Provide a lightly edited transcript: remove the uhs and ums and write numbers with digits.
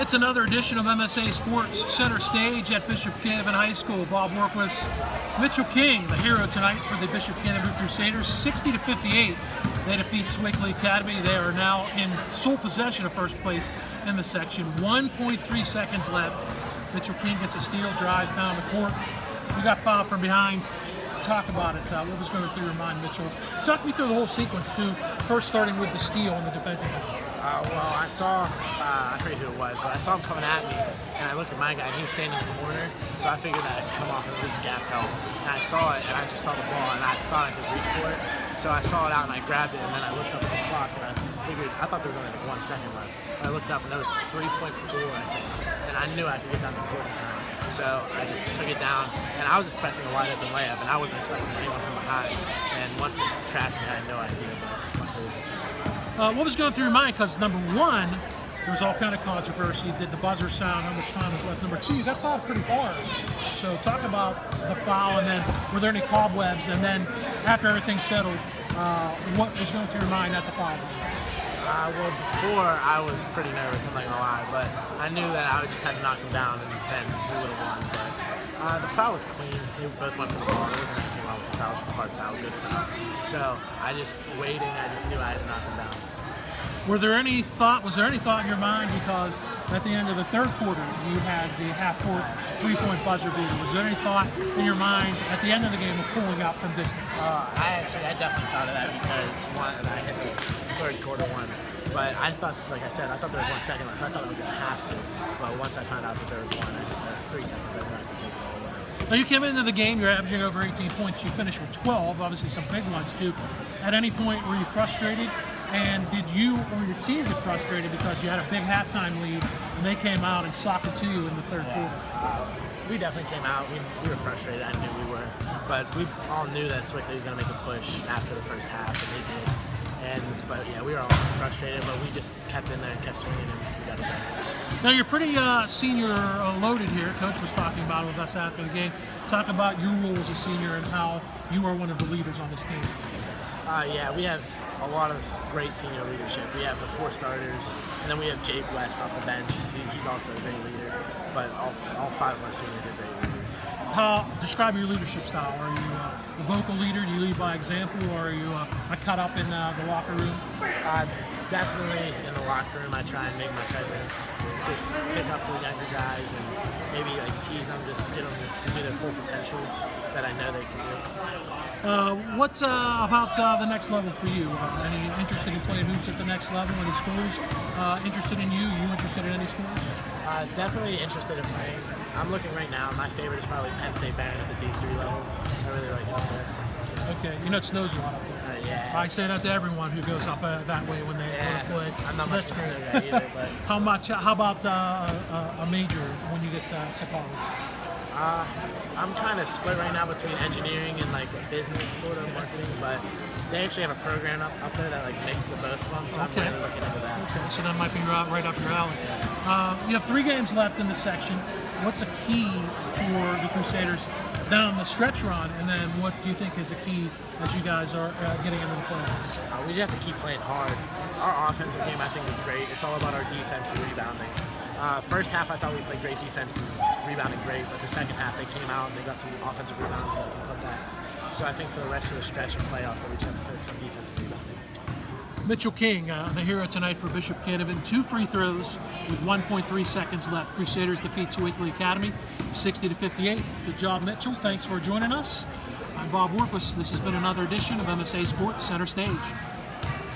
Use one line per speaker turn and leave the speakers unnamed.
It's another edition of MSA Sports Center Stage at Bishop Canevin High School. Bob Orkwis, Mitchell King, the hero tonight for the Bishop Canevin Crusaders, 60-58. They defeat Swickley Academy. They are now in sole possession of first place in the section. 1.3 seconds left. Mitchell King gets a steal, drives down the court. We got fouled from behind. Talk about it. What was going through your mind, Mitchell? Talk me through the whole sequence, too. First starting with the steal on the defensive end.
Well, I saw, I forget who it was, but I saw him coming at me, and I looked at my guy, and he was standing in the corner, so I figured that I'd come off and at least gap help. And I saw it, and I just saw the ball, and I thought I could reach for it. So I saw it out, and I grabbed it, and then I looked up at the clock, and I thought there was only like 1 second left. But I looked up, and there was 3.4, I think, and I knew I could get down the court in time. So I just took it down, and I was expecting a wide open layup, and I wasn't expecting anyone from behind. And once it tracked me, I had no idea, but luckily it was just
what was going through your mind? Because number one, there was all kind of controversy. Did the buzzer sound? How much time was left? Number two, you got fouled pretty hard. So talk about the foul, and then were there any cobwebs? And then after everything settled, what was going through your mind at the foul?
Well, before I was pretty nervous, I'm not gonna lie, but I knew that I just had to knock him down, and then we would have won. But the foul was clean. They both went for the ball. There wasn't anything wrong with the foul. It was just a hard foul, good foul. So I just waiting. I just knew I had to knock him down.
Was there any thought in your mind, because at the end of the third quarter you had the half-court three-point buzzer beater? Was there any thought in your mind at the end of the game of pulling out from distance?
I definitely thought of that because I hit the third quarter one. But I thought, like I said, I thought there was 1 second left. I thought I was going to have to. But once I found out that there was 3 seconds, I knew I could take it all away.
Now you came into the game, you're averaging over 18 points. You finished with 12, obviously some big ones too. At any point were you frustrated? And did you or your team get frustrated because you had a big halftime lead and they came out and socked it to you in the third quarter?
We definitely came out. We were frustrated. I knew we were. But we all knew that Swickley was going to make a push after the first half, and they did. But yeah, we were all frustrated, but we just kept in there and kept swinging, and we got it done.
Now you're pretty senior loaded here. Coach was talking about it with us after the game. Talk about your role as a senior and how you are one of the leaders on this team.
Yeah, we have a lot of great senior leadership. We have the 4 starters, and then we have Jake West off the bench. He's also a great leader, but all 5 of our seniors are great leaders.
Describe your leadership style. Are you a vocal leader? Do you lead by example, or are you a cut up in the locker room?
Definitely in the locker room. I try and make my presence. Just pick up the younger guys and maybe like tease them, just get them to do their full potential that I know they can do.
What's about the next level for you? Any interested in playing hoops at the next level? Any schools interested in you? You interested in any schools?
Definitely interested in playing. I'm looking right now. My favorite is probably Penn State Barron at the D3 level. I really like it up there.
Okay, you know it snows a lot up there.
Yeah.
I say that to everyone who goes up that way when they play.
I'm not
so
much
that's
of a
great.
snow guy either, but
How about a major when you get to college?
I'm kind of split right now between engineering and like business sort of marketing, but they actually have a program up there that like makes the both of them, so
Okay.
I'm really looking into that.
Okay, so that might be right up your alley. You have 3 games left in the section. What's a key for the Crusaders down the stretch run, and then what do you think is a key as you guys are getting into the playoffs?
We just have to keep playing hard. Our offensive game, I think, is great. It's all about our defense and rebounding. First half, I thought we played great defense and rebounded great, but the second half, they came out and they got some offensive rebounds and got some putbacks. So I think for the rest of the stretch and playoffs, that we just have to focus on defensive rebounding.
Mitchell King, the hero tonight for Bishop Canevin. 2 free throws with 1.3 seconds left. Crusaders defeat Swickley Academy 60-58. Good job, Mitchell. Thanks for joining us. I'm Bob Orkwis. This has been another edition of MSA Sports Center Stage.